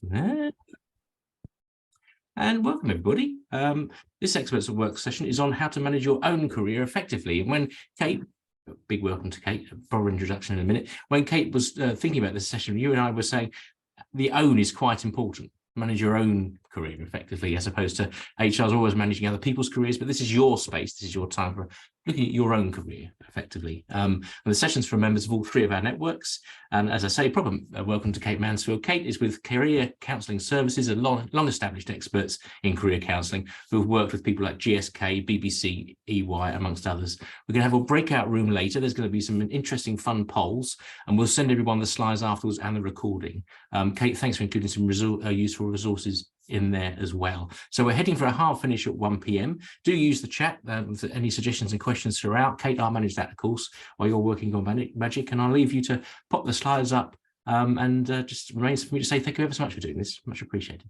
And welcome, everybody. This Experts at Work session is on how to manage your own career effectively. And when Kate, big welcome to Kate, proper introduction in a minute. When Kate was thinking about this session, you and I were saying the own is quite important. Manage your own career effectively, as opposed to HR is always managing other people's careers, but this is your space. This is your time for looking at your own career effectively. And the session's for members of all three of our networks. And as I say, proper welcome to Kate Mansfield. Kate is with Career Counselling Services, and long-established experts in career counselling who have worked with people like GSK, BBC, EY, amongst others. We're going to have a breakout room later. There's going to be some interesting, fun polls, and we'll send everyone the slides afterwards and the recording. Kate, thanks for including some useful resources in there as well. So we're heading for a hard finish at 1 p.m. Do use the chat with any suggestions and questions throughout. Kate, I'll manage that, of course, while you're working on magic, and I'll leave you to pop the slides up, and just remains for me to say thank you ever so much for doing this. Much appreciated.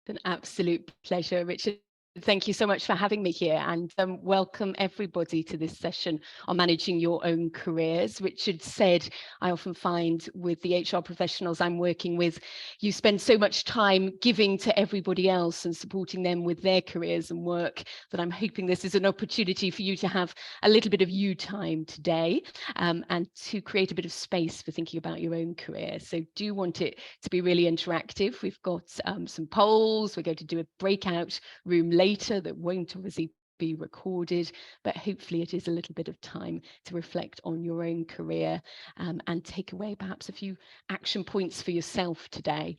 An absolute pleasure, Richard. Thank you so much for having me here, and welcome everybody to this session on managing your own careers. Richard said, I often find with the HR professionals I'm working with, you spend so much time giving to everybody else and supporting them with their careers and work that I'm hoping this is an opportunity for you to have a little bit of you time today, and to create a bit of space for thinking about your own career. So do want it to be really interactive. We've got some polls. We're going to do a breakout room later that won't obviously be recorded, but hopefully it is a little bit of time to reflect on your own career, and take away perhaps a few action points for yourself today.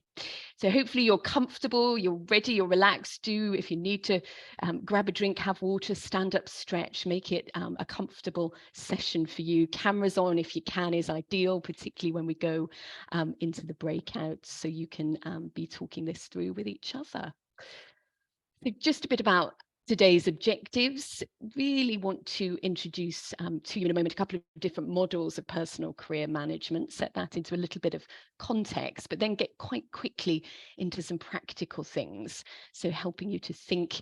So hopefully you're comfortable, you're ready, you're relaxed. Do, if you need to, grab a drink, have water, stand up, stretch, make it a comfortable session for you. Cameras on if you can is ideal, particularly when we go into the breakouts, so you can be talking this through with each other. So just a bit about today's objectives. Really want to introduce to you in a moment a couple of different models of personal career management, set that into a little bit of context, but then get quite quickly into some practical things. So helping you to think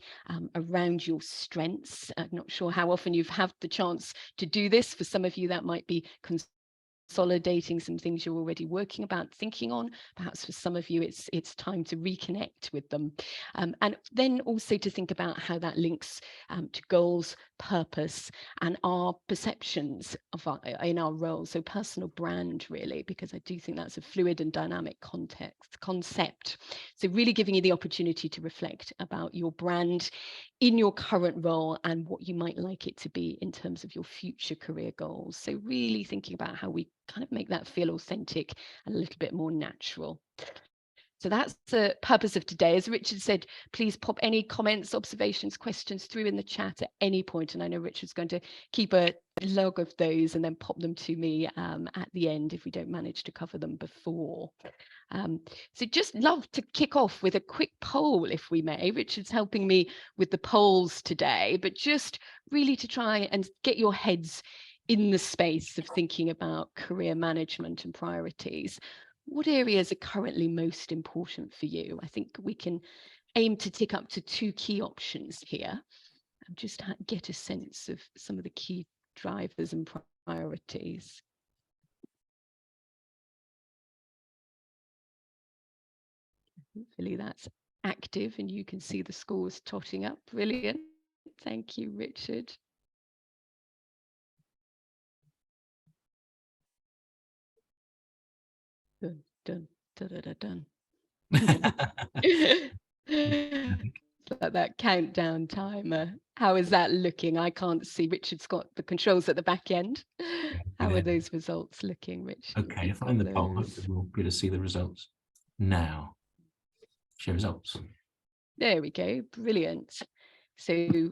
around your strengths. I'm not sure how often you've had the chance to do this. For some of you, that might be consolidating some things you're already working about, thinking on. Perhaps for some of you it's time to reconnect with them, and then also to think about how that links to goals, purpose, and our perceptions of in our roles. So personal brand, really, because I do think that's a fluid and dynamic concept. So really giving you the opportunity to reflect about your brand in your current role and what you might like it to be in terms of your future career goals. So really thinking about how we kind of make that feel authentic and a little bit more natural. So that's the purpose of today. As Richard said, please pop any comments, observations, questions through in the chat at any point. And I know Richard's going to keep a log of those and then pop them to me at the end if we don't manage to cover them before. So just love to kick off with a quick poll, if we may. Richard's helping me with the polls today, but just really to try and get your heads in the space of thinking about career management and priorities. What areas are currently most important for you? I think we can aim to tick up to 2 key options here and just get a sense of some of the key drivers and priorities. Hopefully that's active and you can see the scores totting up. Brilliant. Thank you, Richard. Dun, dun, dun, dun, dun, dun. Like that countdown timer. How is that looking? I can't see. Richard's got the controls at the back end. How are those results looking, Richard? Okay, if I'm in the poll, hopefully we'll be able to see the results now. Share results. There we go. Brilliant. So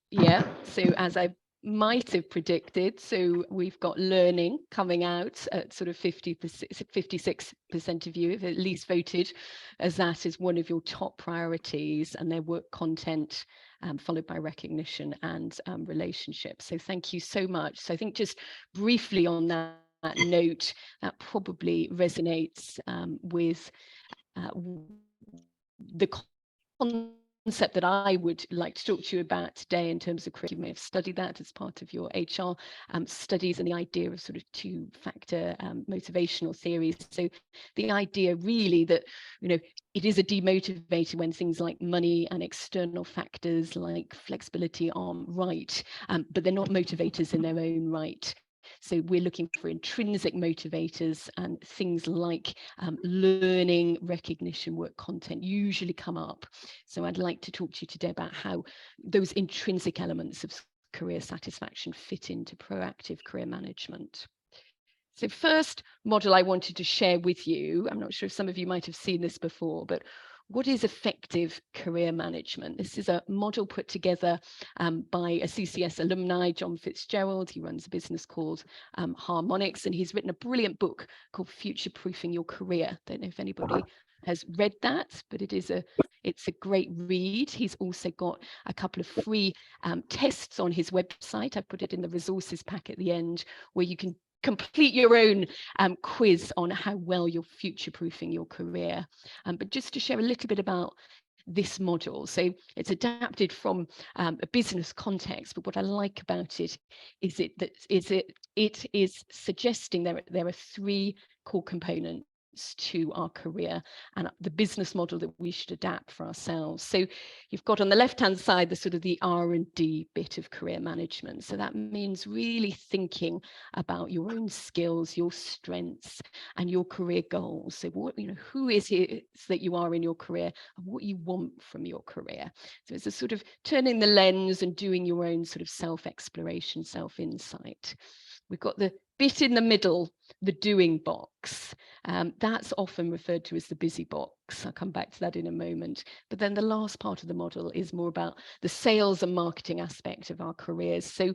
yeah, so as I might have predicted, so we've got learning coming out at sort of 56% of you have at least voted as that is one of your top priorities, and their work content followed by recognition and relationships. So thank you so much. So I think just briefly on that note, that probably resonates with the concept that I would like to talk to you about today in terms of career. You may have studied that as part of your HR studies, and the idea of sort of two-factor motivational theories. So the idea really that, you know, it is a demotivator when things like money and external factors like flexibility aren't right, but they're not motivators in their own right. So we're looking for intrinsic motivators, and things like learning, recognition, work content usually come up. So I'd like to talk to you today about how those intrinsic elements of career satisfaction fit into proactive career management. So first model I wanted to share with you, I'm not sure if some of you might have seen this before, but what is effective career management? This is a model put together by a CCS alumni, John Fitzgerald. He runs a business called Harmonics, and he's written a brilliant book called Future Proofing Your Career. Don't know if anybody has read that, but it's a great read. He's also got a couple of free tests on his website. I put it in the resources pack at the end, where you can complete your own quiz on how well you're future-proofing your career. But just to share a little bit about this model. So it's adapted from a business context, but what I like about it is it is suggesting there are three core components to our career and the business model that we should adapt for ourselves. So you've got on the left hand side the sort of the R&D bit of career management. So that means really thinking about your own skills, your strengths, and your career goals. So what, you know, who is it that you are in your career and what you want from your career. So it's a sort of turning the lens and doing your own sort of self-exploration, self-insight. We've got the bit in the middle, the doing box. That's often referred to as the busy box. I'll come back to that in a moment. But then the last part of the model is more about the sales and marketing aspect of our careers. So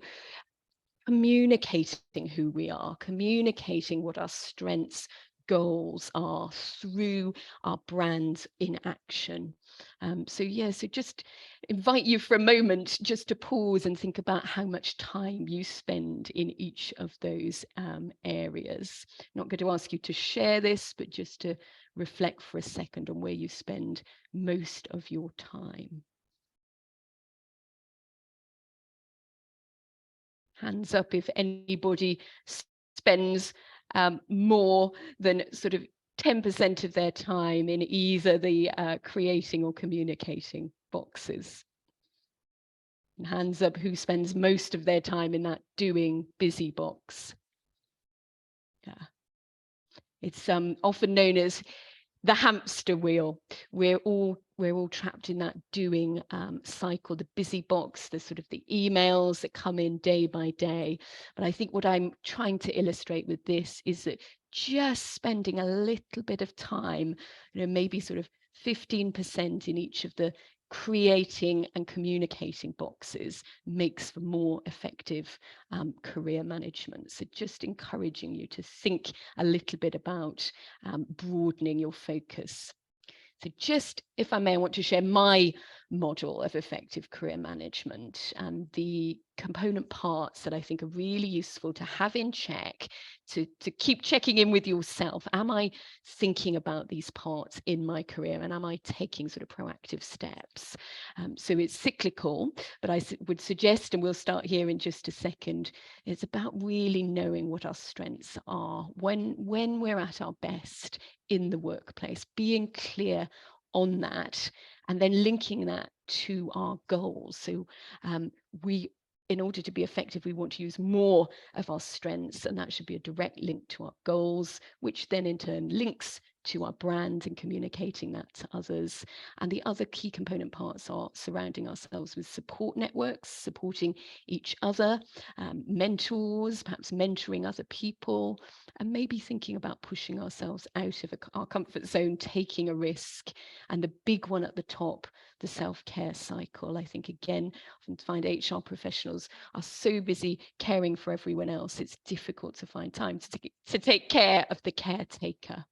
communicating who we are, communicating what our strengths, goals are through our brand in action. So just invite you for a moment just to pause and think about how much time you spend in each of those areas. I'm not going to ask you to share this, but just to reflect for a second on where you spend most of your time. Hands up if anybody spends more than sort of 10% of their time in either the creating or communicating boxes. And hands up who spends most of their time in that doing busy box. Yeah. It's often known as the hamster wheel. We're all trapped in that doing cycle, the busy box, the sort of the emails that come in day by day. But I think what I'm trying to illustrate with this is that just spending a little bit of time, you know, maybe sort of 15% in each of the creating and communicating boxes makes for more effective career management. So just encouraging you to think a little bit about broadening your focus. So just, if I may, I want to share my model of effective career management and the component parts that I think are really useful to have in check, to keep checking in with yourself. Am I thinking about these parts in my career, and am I taking sort of proactive steps? So it's cyclical, but I would suggest, and we'll start here in just a second, it's about really knowing what our strengths are when we're at our best in the workplace, being clear on that, and then linking that to our goals. So in order to be effective, we want to use more of our strengths, and that should be a direct link to our goals, which then in turn links to our brand and communicating that to others. And the other key component parts are surrounding ourselves with support networks, supporting each other, mentors, perhaps mentoring other people, and maybe thinking about pushing ourselves out of our comfort zone, taking a risk. And the big one at the top, the self-care cycle. I think, again, often find HR professionals are so busy caring for everyone else, it's difficult to find time to take care of the caretaker.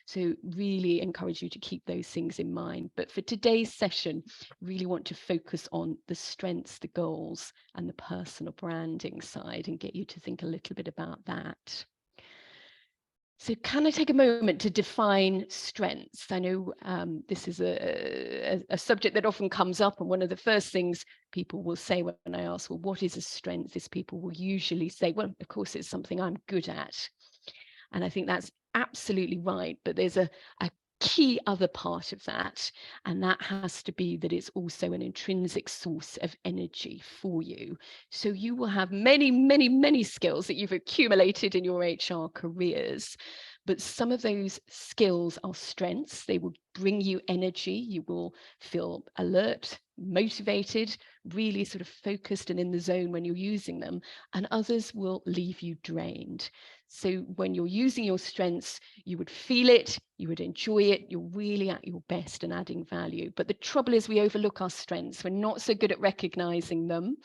So really encourage you to keep those things in mind. But for today's session, really want to focus on the strengths, the goals, and the personal branding side, and get you to think a little bit about that. So can I take a moment to define strengths? I know this is a subject that often comes up, and one of the first things people will say when I ask, well, what is a strength? Is people will usually say, well, of course, it's something I'm good at. And I think that's absolutely right. But there's a key other part of that, and that has to be that it's also an intrinsic source of energy for you. So you will have many, many, many skills that you've accumulated in your HR careers, but some of those skills are strengths. They will bring you energy. You will feel alert, motivated, really sort of focused and in the zone when you're using them, and others will leave you drained. So when you're using your strengths, you would feel it, you would enjoy it, you're really at your best and adding value. But the trouble is we overlook our strengths. We're not so good at recognizing them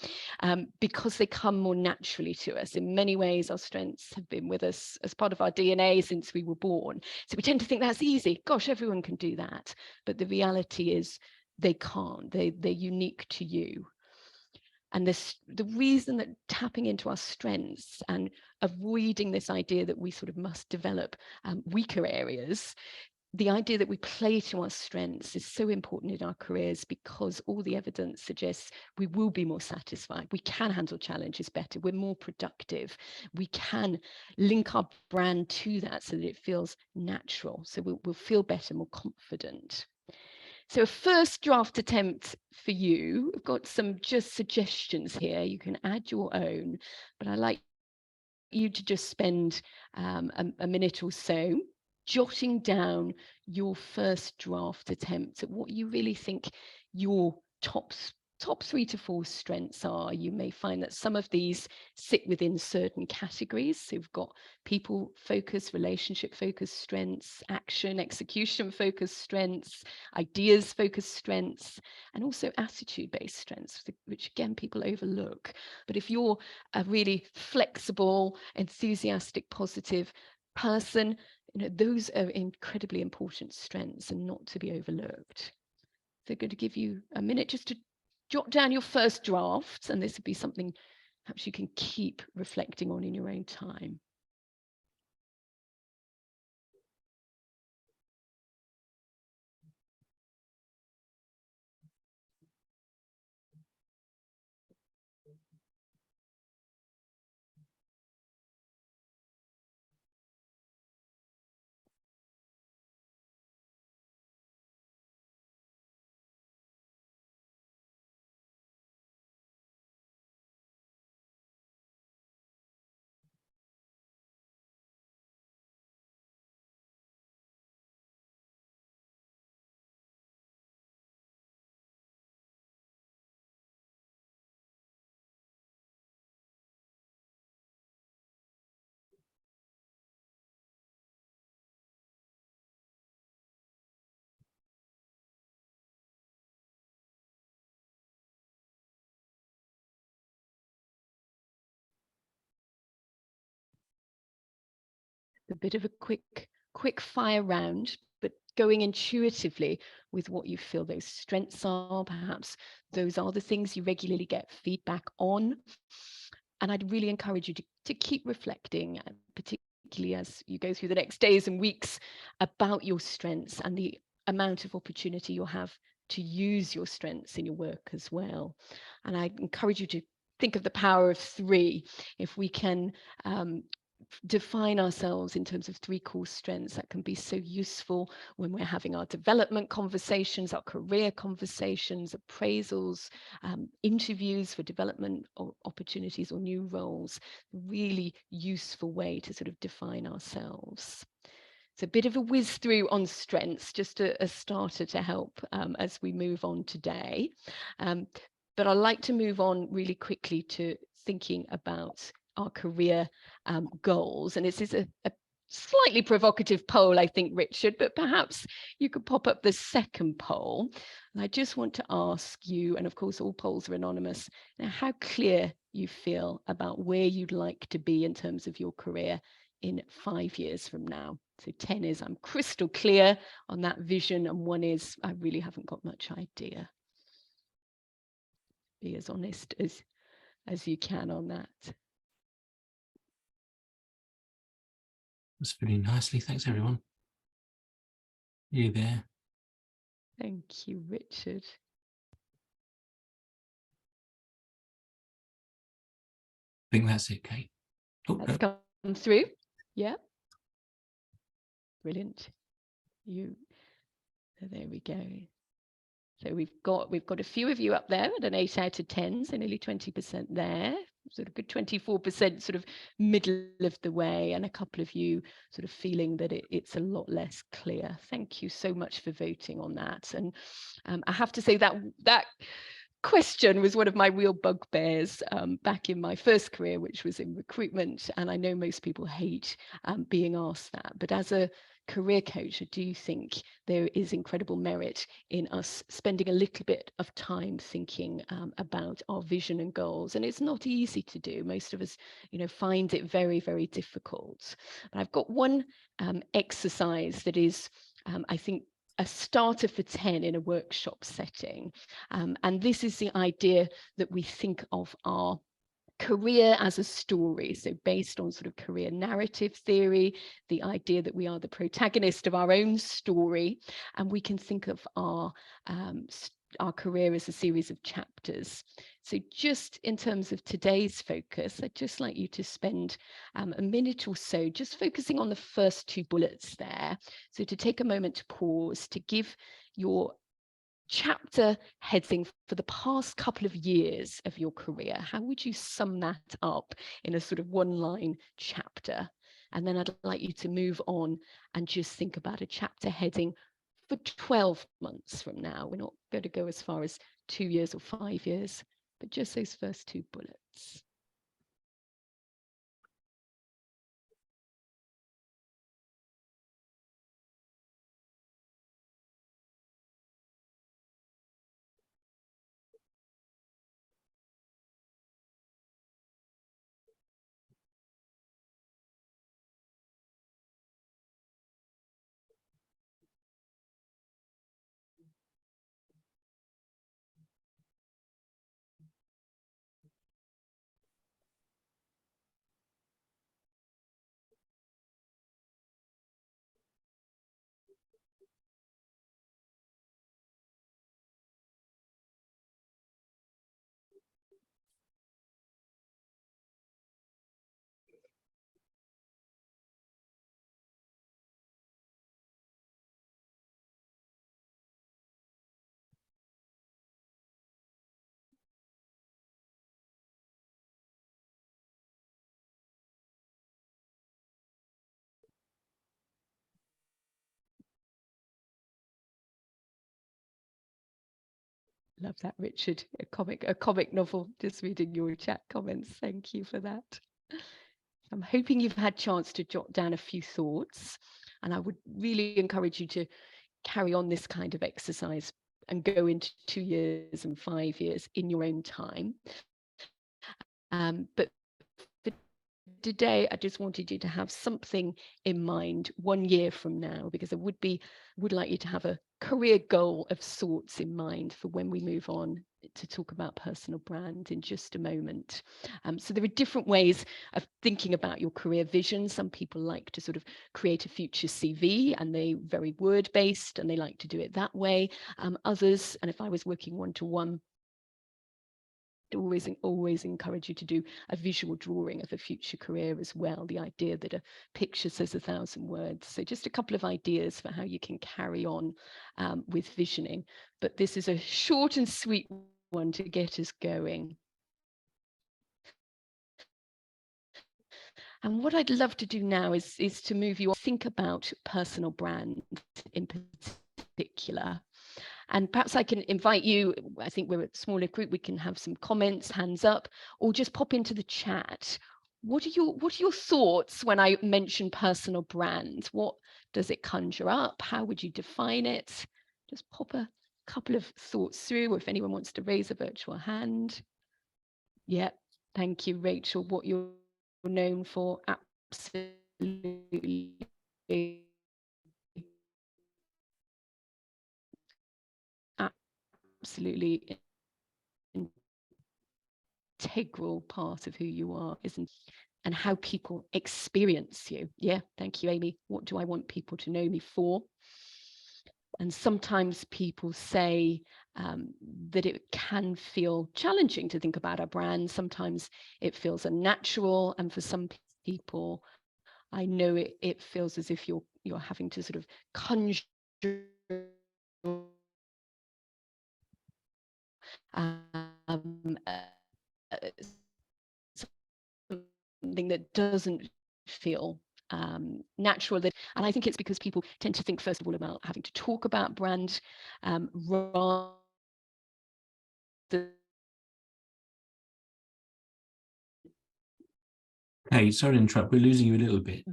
because they come more naturally to us. In many ways, our strengths have been with us as part of our DNA since we were born. So we tend to think that's easy. Gosh, everyone can do that. But the reality is they can't. They're unique to you. And the reason that tapping into our strengths and avoiding this idea that we sort of must develop weaker areas, the idea that we play to our strengths is so important in our careers, because all the evidence suggests we will be more satisfied. We can handle challenges better. We're more productive. We can link our brand to that so that it feels natural. So we'll feel better, more confident. So a first draft attempt for you, I've got some just suggestions here. You can add your own, but I like you to just spend a minute or so jotting down your first draft attempt at what you really think your top 3 to 4 strengths are. You may find that some of these sit within certain categories. So we've got people focused, relationship focused strengths, action, execution focused strengths, ideas focused strengths, and also attitude based strengths, which again people overlook. But if you're a really flexible, enthusiastic, positive person, those are incredibly important strengths and not to be overlooked. So I'm going to give you a minute just to jot down your first drafts, and this would be something perhaps you can keep reflecting on in your own time. A bit of a quick fire round, but going intuitively with what you feel those strengths are. Perhaps those are the things you regularly get feedback on. And I'd really encourage you to keep reflecting, particularly as you go through the next days and weeks, about your strengths and the amount of opportunity you'll have to use your strengths in your work as well. And I encourage you to think of the power of 3. If we can define ourselves in terms of 3 core strengths, that can be so useful when we're having our development conversations, our career conversations, appraisals, interviews for development opportunities or new roles. Really useful way to sort of define ourselves. It's a bit of a whiz through on strengths, just a starter to help as we move on today. But I'd like to move on really quickly to thinking about our career goals. And this is a slightly provocative poll, I think, Richard, but perhaps you could pop up the second poll. And I just want to ask you, and of course all polls are anonymous, how clear you feel about where you'd like to be in terms of your career in 5 years from now. So 10 is I'm crystal clear on that vision, and 1 is I really haven't got much idea. Be as honest as you can on that. That's filling nicely. Thanks, everyone. You there? Thank you, Richard. I think that's it, Kate. Oh, That's come through. Yeah. Brilliant. There we go. So we've got a few of you up there at an 8 out of 10, so nearly 20% there, sort of good 24% sort of middle of the way, and a couple of you sort of feeling that it's a lot less clear. Thank you so much for voting on that. And I have to say that question was one of my real bugbears back in my first career, which was in recruitment. And I know most people hate being asked that, but as a career coach, I do think there is incredible merit in us spending a little bit of time thinking about our vision and goals. And it's not easy to do. Most of us, find it very, very difficult. But I've got one exercise that is, I think, a starter for 10 in a workshop setting. And this is the idea that we think of our career as a story. So based on sort of career narrative theory, the idea that we are the protagonist of our own story, and we can think of our career as a series of chapters. So just in terms of today's focus, I'd just like you to spend a minute or so just focusing on the first two bullets there. So to take a moment to pause, to give your chapter heading for the past couple of years of your career. How would you sum that up in a sort of one-line chapter? And then I'd like you to move on and just think about a chapter heading for 12 months from now. We're not going to go as far as 2 years or 5 years, but just those first two bullets. Love that, Richard. A comic novel, just reading your chat comments. Thank you for that. I'm hoping you've had a chance to jot down a few thoughts, and I would really encourage you to carry on this kind of exercise and go into 2 years and 5 years in your own time. But for today, I just wanted you to have something in mind 1 year from now, because I would like you to have a career goal of sorts in mind for when we move on to talk about personal brand in just a moment. So there are different ways of thinking about your career vision. Some people like to sort of create a future CV, and they very word based, and they like to do it that way. Others, and if I was working one-to-one, always encourage you to do a visual drawing of a future career as well. The idea that a picture says 1,000 words. So just a couple of ideas for how you can carry on with visioning. But this is a short and sweet one to get us going. And what I'd love to do now is to move you on, think about personal brand in particular. And perhaps I can invite you, I think we're a smaller group, we can have some comments, hands up, or just pop into the chat. What are your thoughts when I mention personal brand? What does it conjure up? How would you define it? Just pop a couple of thoughts through, or if anyone wants to raise a virtual hand. Yeah, thank you, Rachel. What you're known for, absolutely. Absolutely integral part of who you are, isn't it? and how people experience you. Yeah, thank you, Amy. What do I want people to know me for? And sometimes people say that it can feel challenging to think about our brand. Sometimes it feels unnatural, and for some people, I know it feels as if you're having to sort of conjure um, uh, something that doesn't feel natural. And I think it's because people tend to think, first of all, about having to talk about brand rather than Hey, sorry to interrupt. We're losing you a little bit.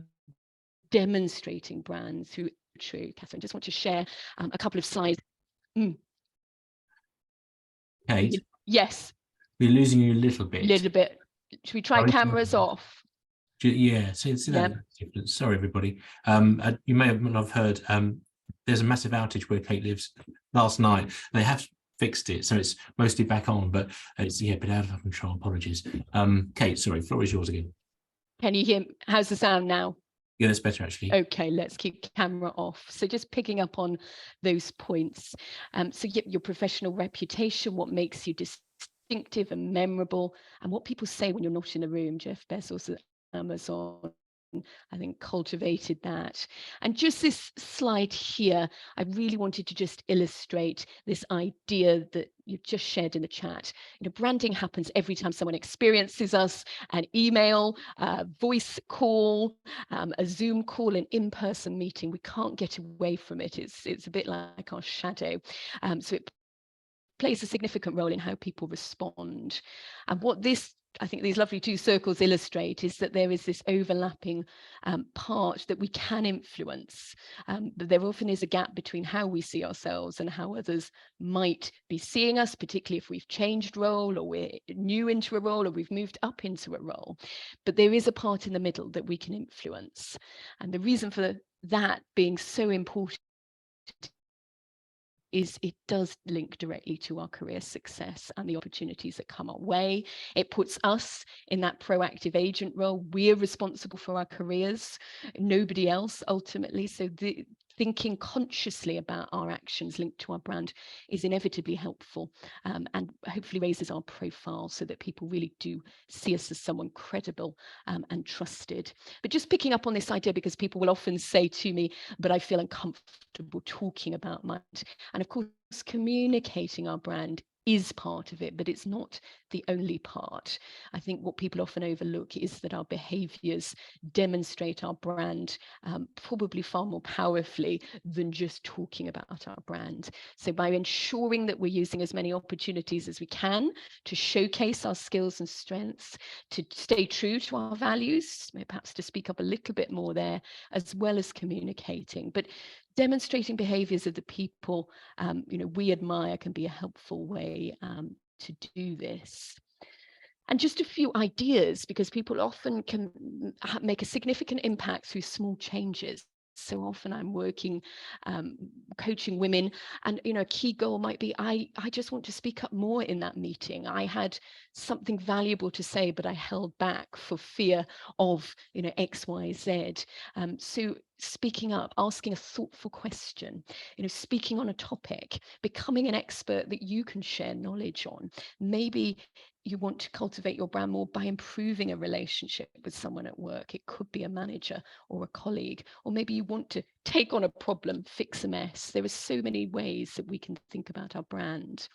demonstrating brands through true. Catherine, just want to share a couple of slides. Kate, Yes, we're losing you a little bit. little bit. Should we try Sorry. cameras off? Yeah, see that difference. Sorry, everybody. You may not have heard. There's a massive outage where Kate lives. Last night they have fixed it, so it's mostly back on, but it's a bit out of control. Apologies. Kate, sorry, floor is yours again. Can you hear? How's the sound now? Yeah, that's better actually. Okay, let's keep camera off. So just picking up on those points. So your professional reputation, what makes you distinctive and memorable, and what people say when you're not in the room. Jeff Bezos at Amazon, I think, cultivated that. And just this slide here, I really wanted to just illustrate this idea that you've just shared in the chat. Branding happens every time someone experiences us: an email, a voice call, a Zoom call, an in-person meeting. We can't get away from it. It's a bit like our shadow. So it plays a significant role in how people respond. And what I think these lovely two circles illustrate is that there is this overlapping part that we can influence, but there often is a gap between how we see ourselves and how others might be seeing us, particularly if we've changed role, or we're new into a role, or we've moved up into a role. But there is a part in the middle that we can influence. And the reason for that being so important is it does link directly to our career success and the opportunities that come our way. It puts us in that proactive agent role. We're responsible for our careers, nobody else ultimately. So thinking consciously about our actions linked to our brand is inevitably helpful, and hopefully raises our profile so that people really do see us as someone credible and trusted. But just picking up on this idea, because people will often say to me, but I feel uncomfortable talking about mine. And of course, communicating our brand is part of it, but it's not the only part. I think what people often overlook is that our behaviors demonstrate our brand probably far more powerfully than just talking about our brand. So by ensuring that we're using as many opportunities as we can to showcase our skills and strengths, to stay true to our values, perhaps to speak up a little bit more there, as well as communicating. But demonstrating behaviors of the people we admire can be a helpful way to do this. And just a few ideas, because people often can make a significant impact through small changes. So often I'm working, coaching women, and a key goal might be, I just want to speak up more in that meeting. I had something valuable to say, but I held back for fear of X, Y, Z. So speaking up, asking a thoughtful question, speaking on a topic, becoming an expert that you can share knowledge on. Maybe you want to cultivate your brand more by improving a relationship with someone at work. It could be a manager or a colleague, or maybe you want to take on a problem, fix a mess. There are so many ways that we can think about our brand.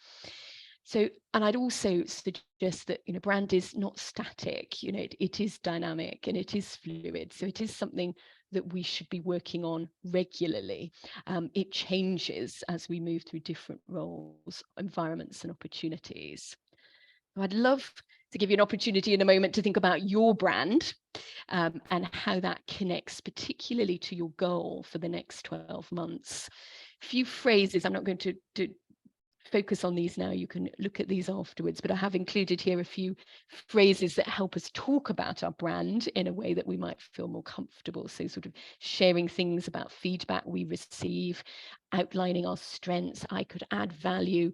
So, and I'd also suggest that, brand is not static, it is dynamic and it is fluid. So it is something that we should be working on regularly. It changes as we move through different roles, environments and opportunities. I'd love to give you an opportunity in a moment to think about your brand and how that connects particularly to your goal for the next 12 months. A few phrases, I'm not going to focus on these now, you can look at these afterwards, but I have included here a few phrases that help us talk about our brand in a way that we might feel more comfortable. So sort of sharing things about feedback we receive, outlining our strengths. I could add value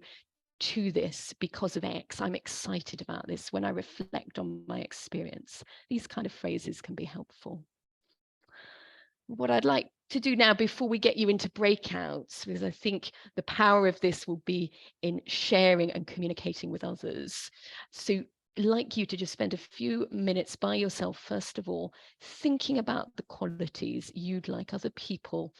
to this because of X. I'm excited about this when I reflect on my experience. These kind of phrases can be helpful. What I'd like to do now before we get you into breakouts, because I think the power of this will be in sharing and communicating with others. So I'd like you to just spend a few minutes by yourself, first of all, thinking about the qualities you'd like other people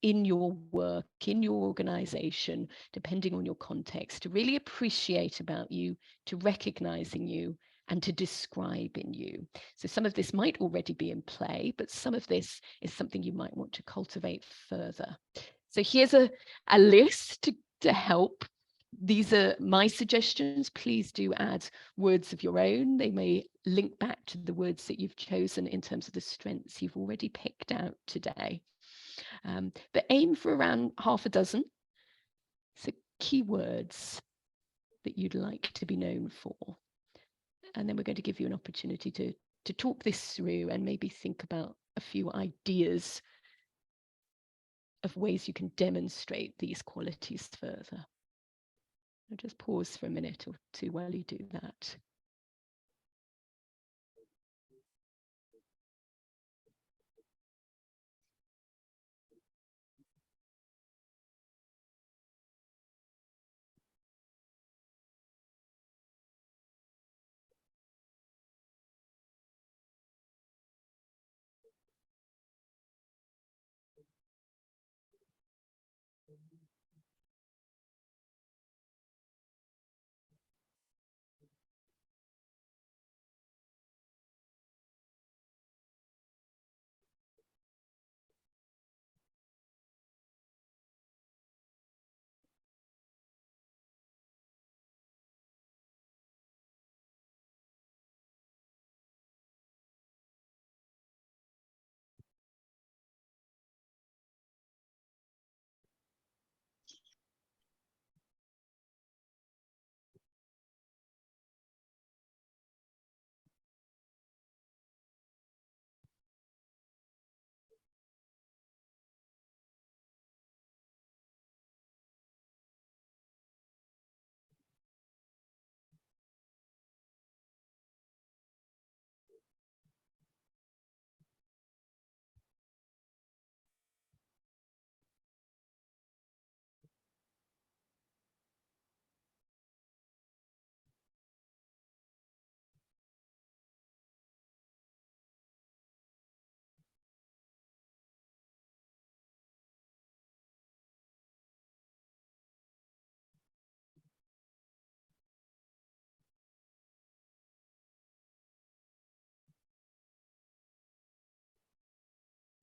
in your work, in your organization, depending on your context, to really appreciate about you, to recognize in you, and to describe in you. So some of this might already be in play, but some of this is something you might want to cultivate further. So here's a list to help. These are my suggestions. Please do add words of your own. They may link back to the words that you've chosen in terms of the strengths you've already picked out today. But aim for around half a dozen. So keywords that you'd like to be known for. And then we're going to give you an opportunity to talk this through and maybe think about a few ideas of ways you can demonstrate these qualities further. I'll just pause for a minute or two while you do that.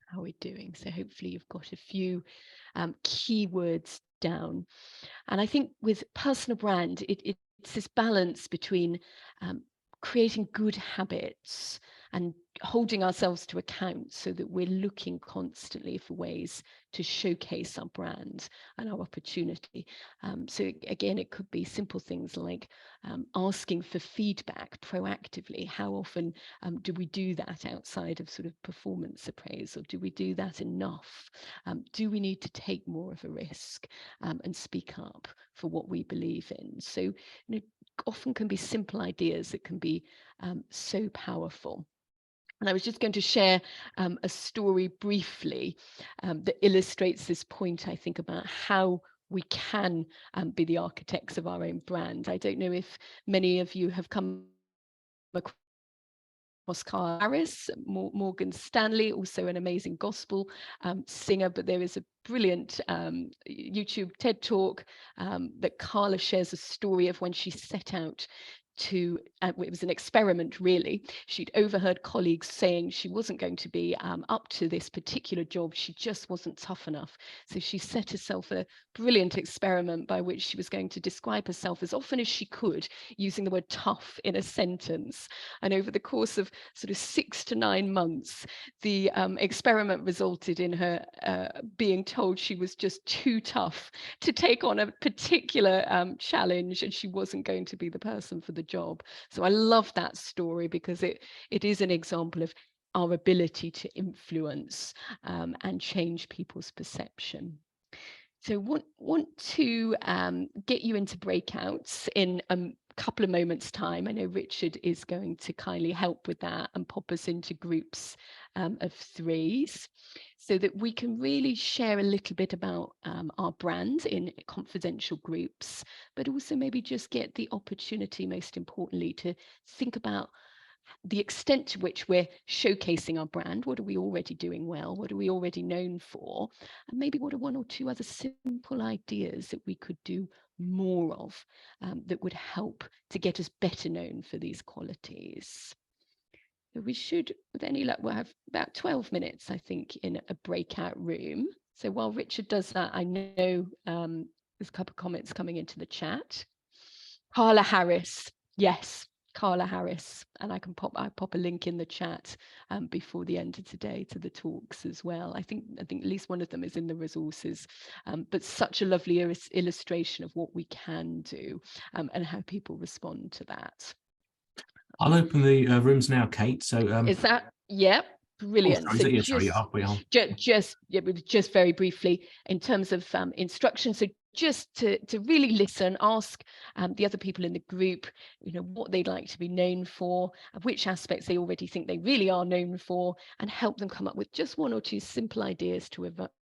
How are we doing? So hopefully you've got a few keywords down. And I think with personal brand, it's this balance between creating good habits and holding ourselves to account so that we're looking constantly for ways to showcase our brand and our opportunity. So again, it could be simple things like asking for feedback proactively. How often do we do that outside of sort of performance appraisal? Do we do that enough? Do we need to take more of a risk and speak up for what we believe in? So, you know, often can be simple ideas that can be so powerful. And I was just going to share a story briefly that illustrates this point, I think, about how we can be the architects of our own brand. I don't know if many of you have come across Carl Harris, Morgan Stanley, also an amazing gospel singer, but there is a brilliant YouTube TED Talk that Carla shares a story of when she set out to, it was an experiment really. She'd overheard colleagues saying she wasn't going to be up to this particular job. She just wasn't tough enough. So she set herself a brilliant experiment by which she was going to describe herself as often as she could using the word tough in a sentence. And over the course of sort of 6 to 9 months, the experiment resulted in her being told she was just too tough to take on a particular challenge, and she wasn't going to be the person for the job. So I love that story because it is an example of our ability to influence and change people's perception. So want to get you into breakouts in a couple of moments time. I know Richard is going to kindly help with that and pop us into groups of 3s so that we can really share a little bit about our brand in confidential groups, but also maybe just get the opportunity, most importantly, to think about the extent to which we're showcasing our brand. What are we already doing well? What are we already known for? And maybe what are 1 or 2 other simple ideas that we could do more of that would help to get us better known for these qualities. So we should, with any luck, we'll have about 12 minutes, I think, in a breakout room. So while Richard does that, I know there's a couple of comments coming into the chat. Carla Harris, yes, Carla Harris, and I pop a link in the chat before the end of today to the talks as well. I think at least one of them is in the resources, but such a lovely illustration of what we can do and how people respond to that. I'll open the rooms now, Kate. So is that, yeah, brilliant. Oh, sorry, Just very briefly in terms of instructions. So just to really listen, ask the other people in the group, what they'd like to be known for, which aspects they already think they really are known for, and help them come up with just 1 or 2 simple ideas to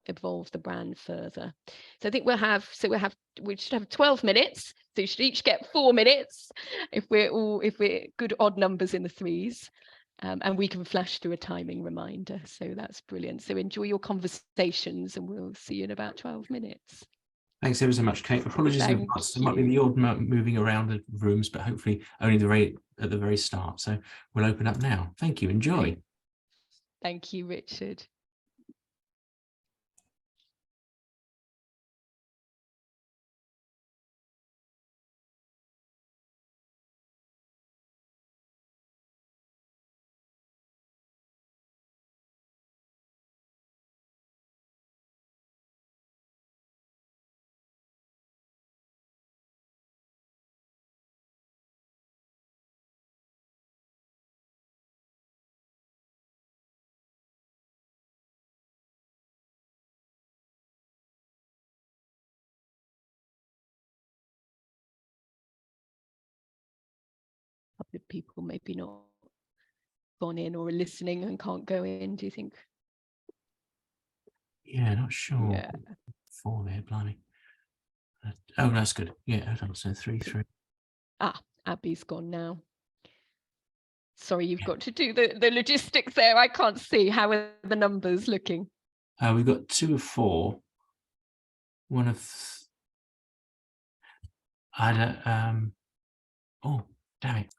evolve the brand further. So I think we should have 12 minutes. So you should each get 4 minutes if we're good odd numbers in the 3s. And we can flash through a timing reminder. So that's brilliant. So enjoy your conversations and we'll see you in about 12 minutes. Thanks ever so much, Kate. Apologies in advance. There might be the odd moving around the rooms, but hopefully only at the very start. So we'll open up now. Thank you. Enjoy. Thank you, Richard. A couple of people maybe not gone in or are listening and can't go in, do you think? Yeah, not sure. Yeah. 4 there, blimey. Oh, that's good. Yeah, hold on. So 3. Abby's gone now. Sorry, you've got to do the logistics there. I can't see. How are the numbers looking? We've got 2 of 4. 1 of oh, damn it.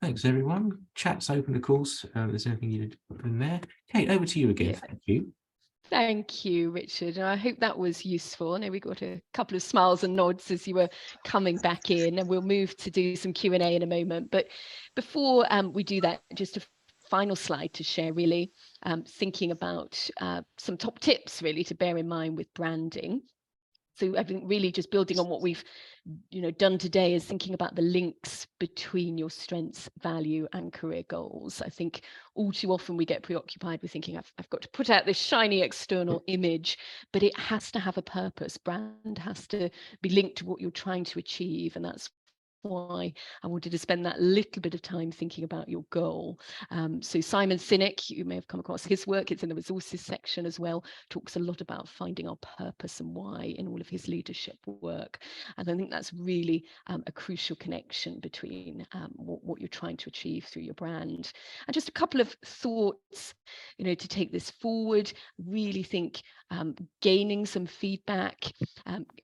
Thanks, everyone. Chat's open, of course. There's anything you need to put in there. Kate, over to you again. Yeah. Thank you. Thank you, Richard. And I hope that was useful. I know we got a couple of smiles and nods as you were coming back in, and we'll move to do some Q&A in a moment. But before we do that, just a final slide to share, really, thinking about some top tips, really, to bear in mind with branding. So I think really just building on what we've done today is thinking about the links between your strengths, value and career goals. I think all too often we get preoccupied with thinking I've got to put out this shiny external image, but it has to have a purpose. Brand has to be linked to what you're trying to achieve, and that's why I wanted to spend that little bit of time thinking about your goal. So Simon Sinek, you may have come across his work, it's in the resources section as well, talks a lot about finding our purpose and why in all of his leadership work. And I think that's really a crucial connection between what you're trying to achieve through your brand. And just a couple of thoughts, to take this forward, really think gaining some feedback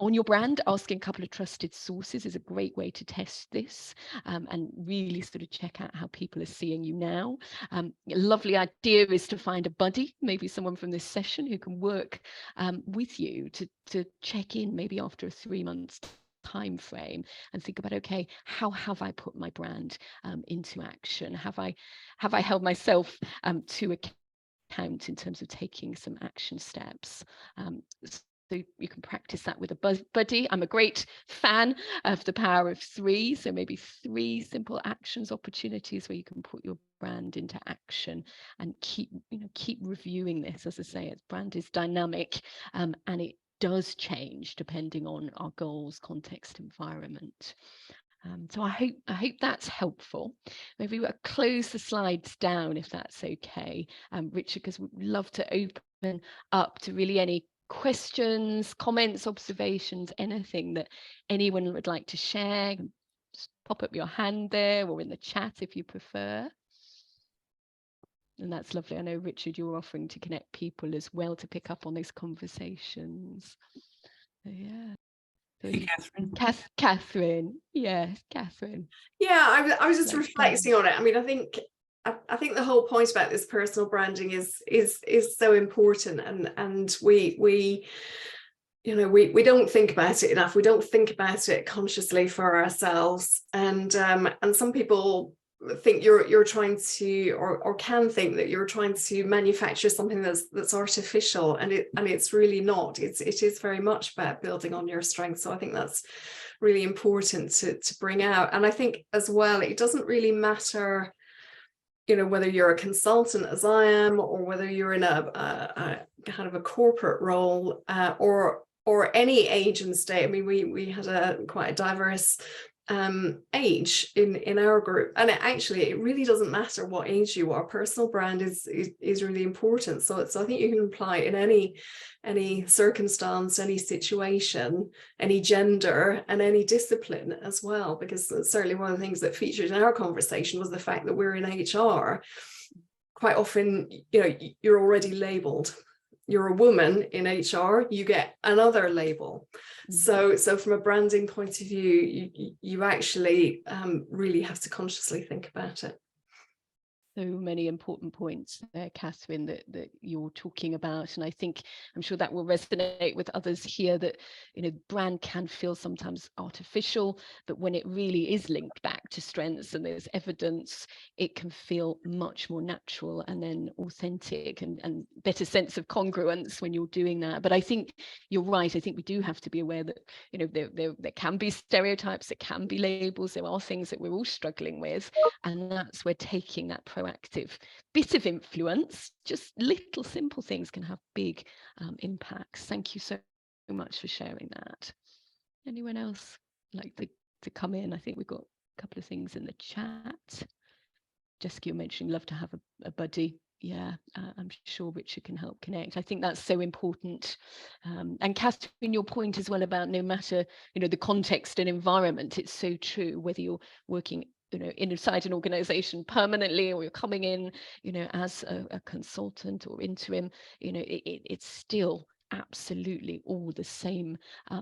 on your brand, asking a couple of trusted sources is a great way to test this and really sort of check out how people are seeing you now. A lovely idea is to find a buddy, maybe someone from this session who can work with you to check in maybe after a 3 months time frame and think about, okay, how have I put my brand into action? Have I held myself to account in terms of taking some action steps? So you can practice that with a buddy. I'm a great fan of the power of 3. So maybe 3 simple actions, opportunities where you can put your brand into action, and keep reviewing this. As I say, brand is dynamic, and it does change depending on our goals, context, environment. So I hope that's helpful. Maybe we'll close the slides down if that's okay, Richard, because we'd love to open up to really any questions, comments, observations, anything that anyone would like to share. Just pop up your hand there, or in the chat if you prefer. And that's lovely. I know, Richard, you're offering to connect people as well to pick up on those conversations. So, yeah. Hey, Catherine. Catherine. Yes, Catherine. Yeah, I was just Like reflecting on it. I mean, I think the whole point about this personal branding is so important, and we don't think about it enough. We don't think about it consciously for ourselves, and some people think you're trying to, or can think that you're trying to manufacture something that's artificial, and it's really not. It is very much about building on your strengths. So I think that's really important to bring out. And I think as well, it doesn't really matter, whether you're a consultant as I am, or whether you're in a kind of a corporate role, or any age and state. I mean, we had quite a diverse age in our group, and it really doesn't matter what age you are. Personal brand is really important. So I think you can apply it in any circumstance, any situation, any gender, and any discipline as well, because certainly one of the things that featured in our conversation was the fact that we're in HR. Quite often, you're already labeled. You're a woman in HR, you get another label. So from a branding point of view, you actually really have to consciously think about it. So many important points there, Catherine, that you're talking about. And I think, I'm sure that will resonate with others here, that, brand can feel sometimes artificial, but when it really is linked back to strengths and there's evidence, it can feel much more natural and then authentic, and better sense of congruence when you're doing that. But I think you're right. I think we do have to be aware that, there can be stereotypes, there can be labels, there are things that we're all struggling with. And that's where taking that proactive bit of influence, just little simple things, can have big impacts. Thank you so much for sharing that. Anyone else like to come in? I think we've got a couple of things in the chat. Jessica, you mentioned love to have a buddy. Yeah, I'm sure Richard can help connect. I think that's so important. And Catherine, your point as well about no matter, the context and environment, it's so true, whether you're working inside an organization permanently, or you're coming in, as a consultant or interim, it's still absolutely all the same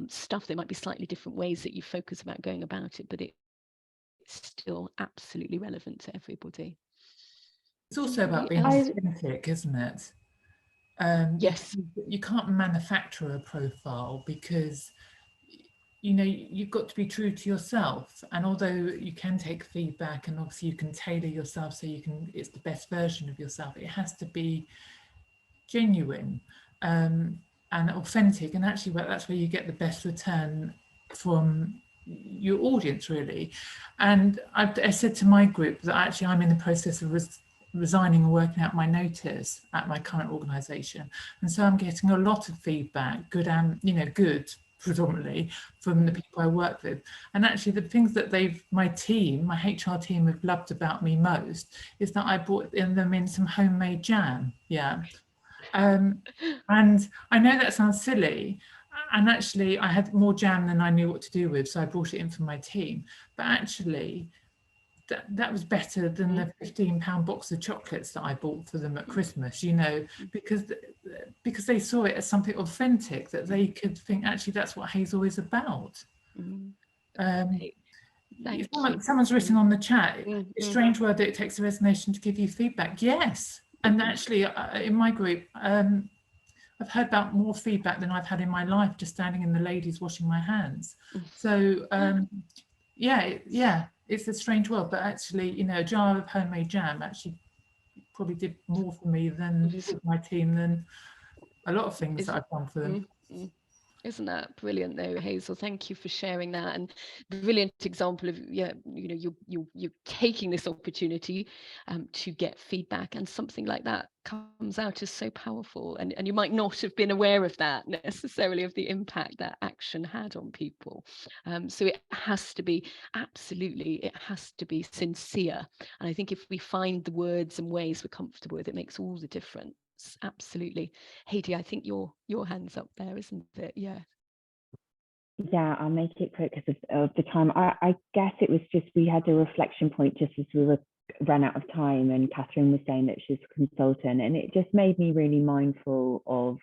stuff. There might be slightly different ways that you focus about going about it, but it's still absolutely relevant to everybody. It's also about being authentic, isn't it? Yes. You can't manufacture a profile, because you've got to be true to yourself. And although you can take feedback, and obviously you can tailor yourself so it's the best version of yourself, it has to be genuine and authentic. And actually, that's where you get the best return from your audience, really. And I said to my group that actually I'm in the process of resigning and working out my notice at my current organisation, and so I'm getting a lot of feedback, good and good, predominantly from the people I work with. And actually the things that my HR team have loved about me most is that I brought them in some homemade jam. And I know that sounds silly, and actually I had more jam than I knew what to do with, so I brought it in for my team. But actually that was better than the £15 box of chocolates that I bought for them at Christmas, because they saw it as something authentic, that they could think, actually, that's what Hazel is about. Someone's written on the chat, it's a strange word that it takes a resignation to give you feedback. Yes. And actually, in my group, I've heard about more feedback than I've had in my life, just standing in the ladies washing my hands. So, it's a strange world, but actually, a jar of homemade jam actually probably did more for me than with my team than a lot of things that I've done for them. Isn't that brilliant though, Hazel? Thank you for sharing that, and brilliant example of, yeah, you know, you're taking this opportunity to get feedback, and something like that comes out as so powerful, and you might not have been aware of that necessarily, of the impact that action had on people. So it has to be, absolutely, it has to be sincere, and I think if we find the words and ways we're comfortable with, it makes all the difference. Absolutely. Heidi, I think your hand's up there, isn't it? Yeah. Yeah, I'll make it quick because of the time. I guess it was just, we had a reflection point just as we ran out of time, and Catherine was saying that she's a consultant, and it just made me really mindful of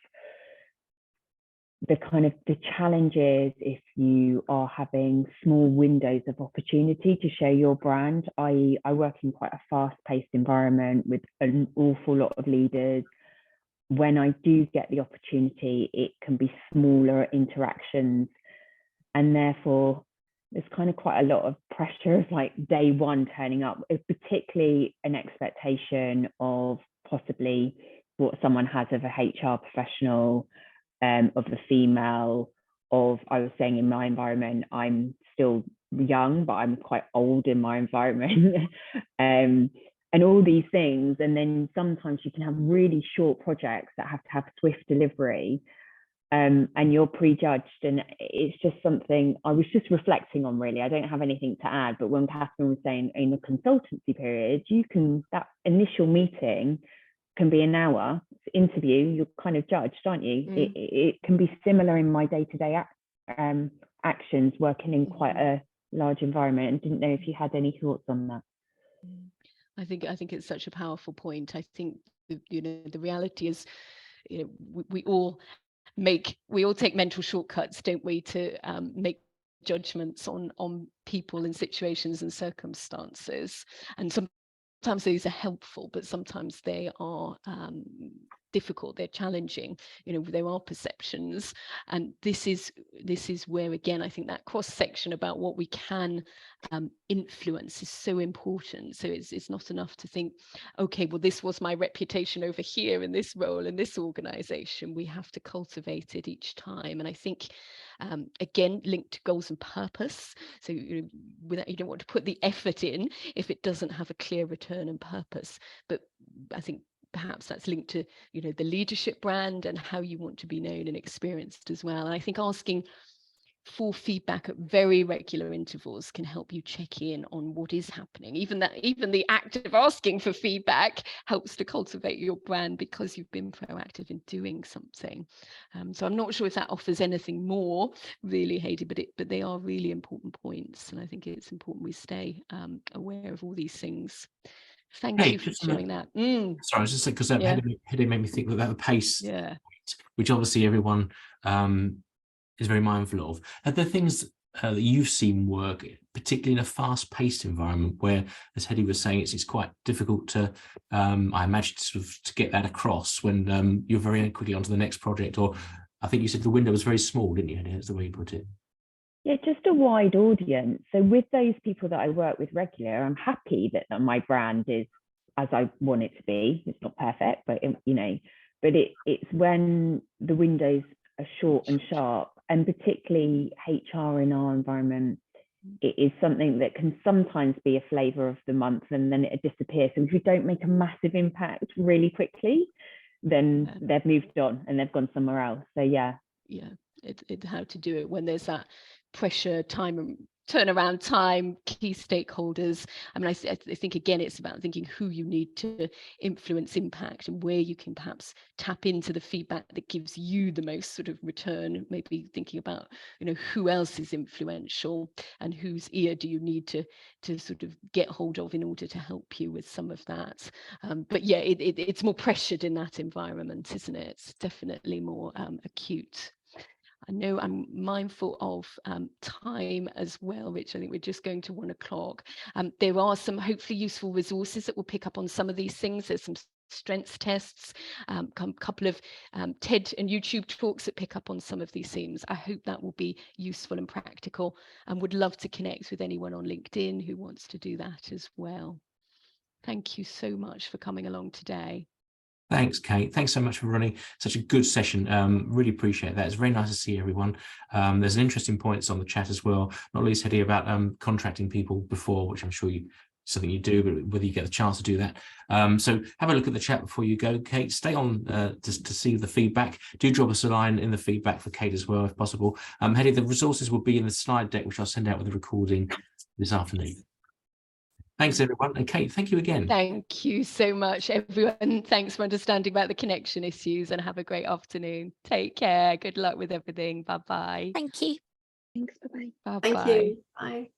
the kind of the challenges if you are having small windows of opportunity to share your brand. I work in quite a fast-paced environment with an awful lot of leaders. When I do get the opportunity, it can be smaller interactions, and therefore there's kind of quite a lot of pressure of like day one turning up. It's particularly an expectation of possibly what someone has of a HR professional, of the female, of, I was saying in my environment, I'm still young, but I'm quite old in my environment. And all these things. And then sometimes you can have really short projects that have to have swift delivery, and you're prejudged. And it's just something I was just reflecting on, really. I don't have anything to add, but when Catherine was saying in the consultancy period, you can, that initial meeting can be an hour interview, you're kind of judged, aren't you? It can be similar in my day-to-day actions, working in quite a large environment, and didn't know if you had any thoughts on that. I think it's such a powerful point. I think, you know, the reality is, you know, we all take mental shortcuts, don't we, to make judgments on people and situations and circumstances, and sometimes these are helpful, but sometimes they are difficult, they're challenging. You know, there are perceptions, and this is where, again, I think that cross section about what we can influence is so important. So it's not enough to think, okay, well, this was my reputation over here in this role in this organization. We have to cultivate it each time, and I think again, linked to goals and purpose. So you don't want to put the effort in if it doesn't have a clear return and purpose. But I think perhaps that's linked to, you know, the leadership brand and how you want to be known and experienced as well. And I think asking for feedback at very regular intervals can help you check in on what is happening. Even the act of asking for feedback helps to cultivate your brand, because you've been proactive in doing something. So I'm not sure if that offers anything more, really, Heidi, but they are really important points, and I think it's important we stay aware of all these things. Thank you for sharing that. Sorry, I was just saying, because Heidi made me think about the pace, which obviously everyone is very mindful of. Are there things that you've seen work, particularly in a fast-paced environment where, as Heidi was saying, it's quite difficult to, I imagine, sort of to get that across when you're very quickly onto the next project? Or I think you said the window was very small, didn't you, Heidi? That's the way you put it. Yeah, just a wide audience. So with those people that I work with regular, I'm happy that my brand is as I want it to be. It's not perfect, but you know, but it's when the windows are short and sharp, and particularly HR in our environment, it is something that can sometimes be a flavour of the month, and then it disappears. So if you don't make a massive impact really quickly, then they've moved on and they've gone somewhere else. So yeah, it's how to do it when there's that pressure, time, turnaround time, key stakeholders. I mean, I think again, it's about thinking who you need to influence, impact, and where you can perhaps tap into the feedback that gives you the most sort of return. Maybe thinking about, you know, who else is influential and whose ear do you need to sort of get hold of in order to help you with some of that. But yeah, it's more pressured in that environment, isn't it? It's definitely more acute. I know I'm mindful of time as well, which I think we're just going to 1 o'clock. There are some hopefully useful resources that will pick up on some of these things. There's some strengths tests, a couple of TED and YouTube talks that pick up on some of these themes. I hope that will be useful and practical, and would love to connect with anyone on LinkedIn who wants to do that as well. Thank you so much for coming along today. Thanks, Kate. Thanks so much for running such a good session. Really appreciate that. It's very nice to see everyone. There's an interesting points on the chat as well, not least Hedy, about contracting people before, which I'm sure something you do, but whether you get the chance to do that. So have a look at the chat before you go. Kate, stay on to see the feedback. Do drop us a line in the feedback for Kate as well, if possible. Hedy, the resources will be in the slide deck, which I'll send out with the recording this afternoon. Thanks, everyone. And Kate, thank you again. Thank you so much, everyone. Thanks for understanding about the connection issues, and have a great afternoon. Take care. Good luck with everything. Bye-bye. Thank you. Thanks. Bye-bye. Bye-bye. Thank you. Bye.